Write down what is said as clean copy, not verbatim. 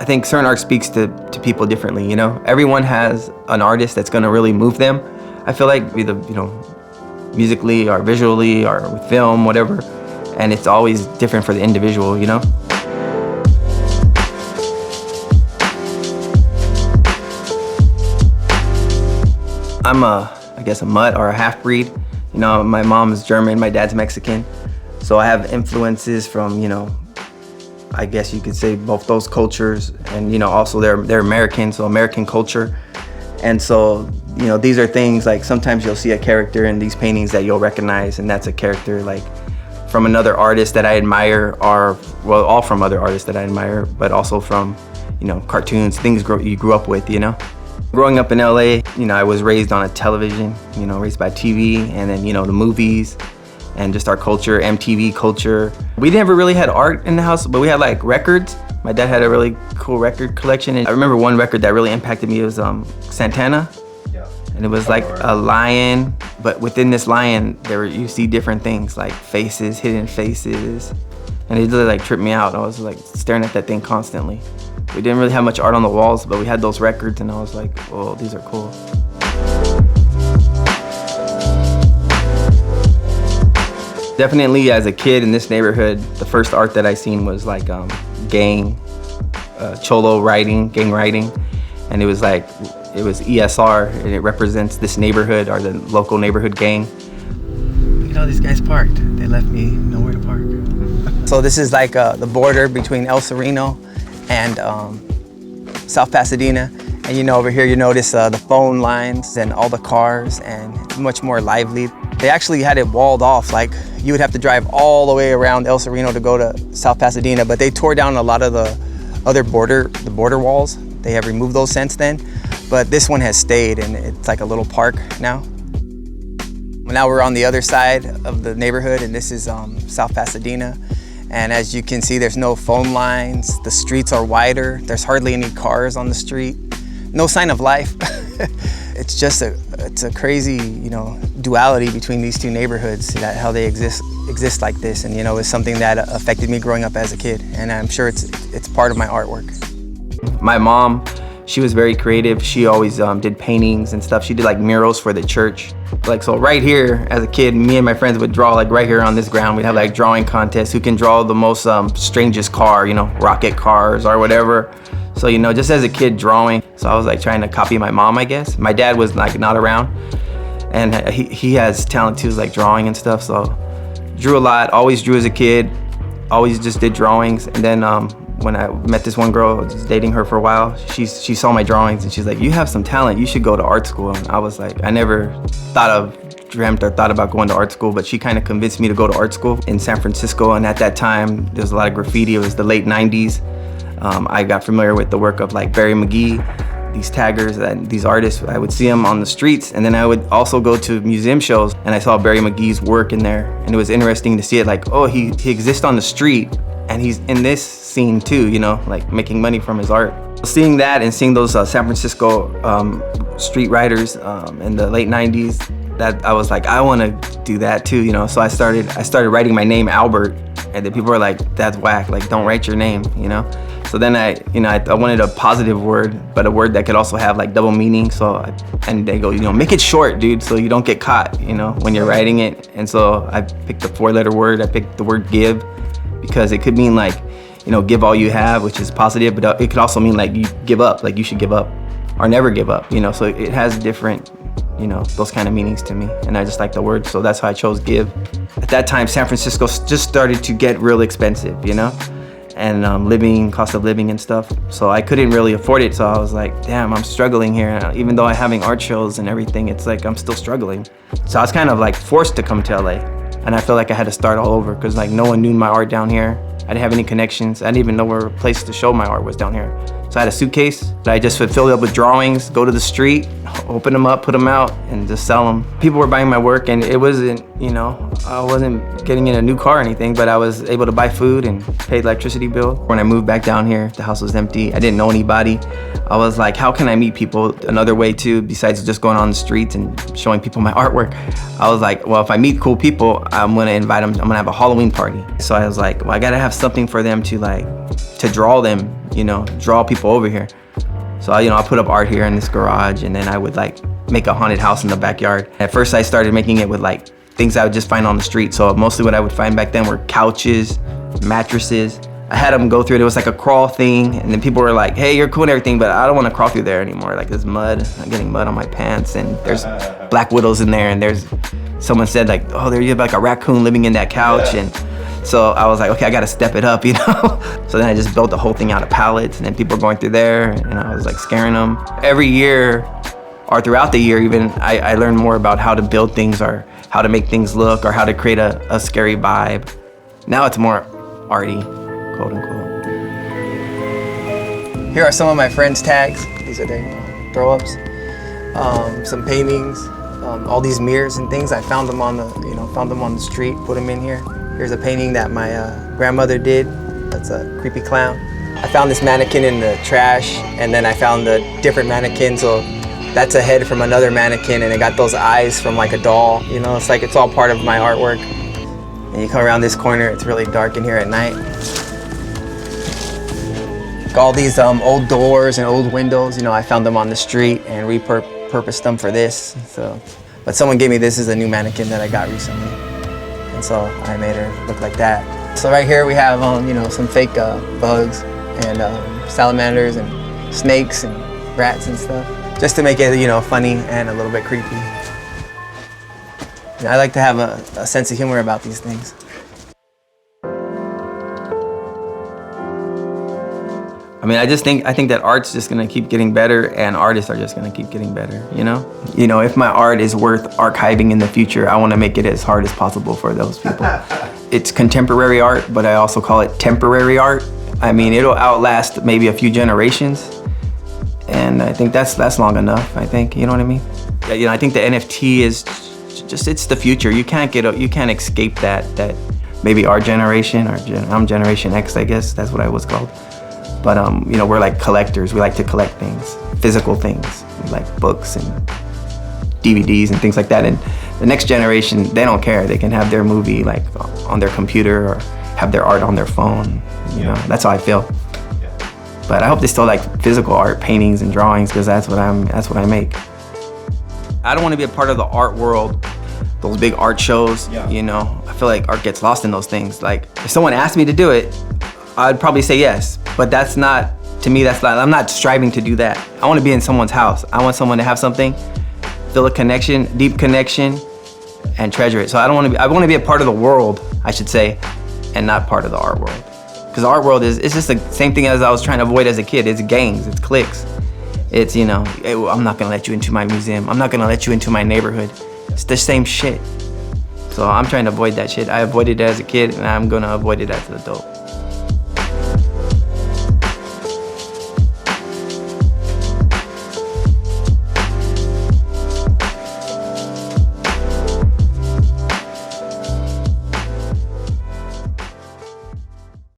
I think certain art speaks to people differently, you know? Everyone has an artist that's gonna really move them. I feel like either, you know, musically or visually or with film, whatever. And it's always different for the individual, you know? I'm I guess a mutt or a half-breed. You know, my mom is German, my dad's Mexican. So I have influences from, you know, I guess you could say both those cultures, and you know, also they're American, so American culture. And so, you know, these are things like sometimes you'll see a character in these paintings that you'll recognize, and that's a character like from another artist that I admire, or well, all from other artists that I admire, but also from, you know, cartoons, things you grew up with, you know. Growing up in LA, you know, I was raised on a television, you know, raised by TV, and then, you know, the movies and just our culture, MTV culture. We never really had art in the house, but we had like records. My dad had a really cool record collection. And I remember one record that really impacted me was Santana. Yeah. And it was like a lion, but within this lion, you see different things like faces, hidden faces. And it really like tripped me out. I was like staring at that thing constantly. We didn't really have much art on the walls, but we had those records, and I was like, whoa, these are cool. Definitely as a kid in this neighborhood, the first art that I seen was like gang, cholo writing, gang writing. And it was ESR, and it represents this neighborhood or the local neighborhood gang. Look at all these guys parked. They left me nowhere to park. So this is like the border between El Sereno and South Pasadena. And you know, over here you notice the phone lines and all the cars, and it's much more lively. They actually had it walled off, like you would have to drive all the way around El Sereno to go to South Pasadena, but they tore down a lot of the other border walls. They have removed those since then, but this one has stayed, and it's like a little park now. Now we're on the other side of the neighborhood, and this is South Pasadena. And as you can see, there's no phone lines. The streets are wider. There's hardly any cars on the street. No sign of life. It's just it's a crazy, you know, duality between these two neighborhoods, that how they exist like this. And you know, it's something that affected me growing up as a kid, and I'm sure it's part of my artwork. My mom, she was very creative. She always did paintings and stuff. She did like murals for the church. Like, so right here, as a kid, me and my friends would draw like right here on this ground. We'd have like drawing contests, who can draw the most strangest car, you know, rocket cars or whatever. So, you know, just as a kid drawing. So I was like trying to copy my mom, I guess. My dad was like not around, and he has talent too, like drawing and stuff. So drew a lot, always drew as a kid, always just did drawings. And then when I met this one girl, I was dating her for a while, she saw my drawings and she's like, you have some talent, you should go to art school. And I was like, I never dreamt or thought about going to art school, but she kind of convinced me to go to art school in San Francisco. And at that time, there was a lot of graffiti. It was the late 90s. I got familiar with the work of like Barry McGee, these taggers, and these artists. I would see them on the streets, and then I would also go to museum shows, and I saw Barry McGee's work in there. And it was interesting to see it like, oh, he exists on the street, and he's in this scene too, you know, like making money from his art. Seeing that and seeing those San Francisco street writers in the late 90s, that I was like, I want to do that too, you know. So I started writing my name Albert, and then people were like, that's whack, like don't write your name, you know. So then I wanted a positive word, but a word that could also have like double meaning. And they go, you know, make it short, dude, so you don't get caught, you know, when you're writing it. And so I picked a 4-letter word. I picked the word give, because it could mean like, you know, give all you have, which is positive, but it could also mean like you give up, like you should give up or never give up, you know. So it has different, you know, those kind of meanings to me, and I just like the word, so that's how I chose give. At that time, San Francisco just started to get real expensive, you know, and cost of living and stuff, so I couldn't really afford it. So I was like, damn, I'm struggling here. Even though I'm having art shows and everything, it's like I'm still struggling. So I was kind of like forced to come to LA, and I felt like I had to start all over, because like no one knew my art down here. I didn't have any connections. I didn't even know where a place to show my art was down here. So I had a suitcase that I just would fill it up with drawings, go to the street, open them up, put them out, and just sell them. People were buying my work, and it wasn't, you know, I wasn't getting in a new car or anything, but I was able to buy food and pay electricity bill. When I moved back down here, the house was empty. I didn't know anybody. I was like, how can I meet people another way too, besides just going on the streets and showing people my artwork? I was like, well, if I meet cool people, I'm gonna invite them, I'm gonna have a Halloween party. So I was like, well, I gotta have something for them to like, to draw them you know, draw people over here. So, you know, I put up art here in this garage, and then I would like make a haunted house in the backyard. At first I started making it with like things I would just find on the street. So mostly what I would find back then were couches, mattresses. I had them go through it. It was like a crawl thing, and then people were like, hey, you're cool and everything, but I don't want to crawl through there anymore. Like, there's mud. I'm getting mud on my pants, and there's black widows in there, and there's, someone said like, oh, there's like a raccoon living in that couch. And so I was like, okay, I gotta step it up, you know? So then I just built the whole thing out of pallets, and then people were going through there, and I was like scaring them. Every year, or throughout the year even, I learned more about how to build things, or how to make things look, or how to create a scary vibe. Now it's more arty, quote unquote. Here are some of my friends' tags. These are their throw-ups. Some paintings, all these mirrors and things. I found them on the street, put them in here. Here's a painting that my grandmother did. That's a creepy clown. I found this mannequin in the trash, and then I found a different mannequin. So that's a head from another mannequin, and it got those eyes from like a doll. You know, it's like it's all part of my artwork. And you come around this corner, it's really dark in here at night. All these old doors and old windows, you know, I found them on the street and repurposed them for this. So, but someone gave me this as a new mannequin that I got recently. And so I made her look like that. So right here we have, you know, some fake bugs and salamanders and snakes and rats and stuff, just to make it, you know, funny and a little bit creepy. And I like to have a sense of humor about these things. I mean, I think that art's just gonna keep getting better, and artists are just gonna keep getting better, you know? You know, if my art is worth archiving in the future, I wanna make it as hard as possible for those people. It's contemporary art, but I also call it temporary art. I mean, it'll outlast maybe a few generations, and I think that's long enough, I think, you know what I mean? Yeah, you know, I think the NFT is just, it's the future. You can't escape that maybe our generation, I'm Generation X, I guess, that's what I was called. But you know, we're like collectors. We like to collect things, physical things, like books and DVDs and things like that. And the next generation, they don't care. They can have their movie like on their computer, or have their art on their phone. You know, that's how I feel. But I hope they still like physical art, paintings and drawings, because that's what I make. I don't want to be a part of the art world, those big art shows. You know, I feel like art gets lost in those things. Like if someone asked me to do it, I'd probably say yes, but that's not, to me, I'm not striving to do that. I want to be in someone's house. I want someone to have something, feel a connection, deep connection, and treasure it. So I want to be a part of the world, I should say, and not part of the art world. Because the art world it's just the same thing as I was trying to avoid as a kid. It's gangs, it's cliques. It's, you know, hey, well, I'm not gonna let you into my museum. I'm not gonna let you into my neighborhood. It's the same shit. So I'm trying to avoid that shit. I avoided it as a kid, and I'm gonna avoid it as an adult.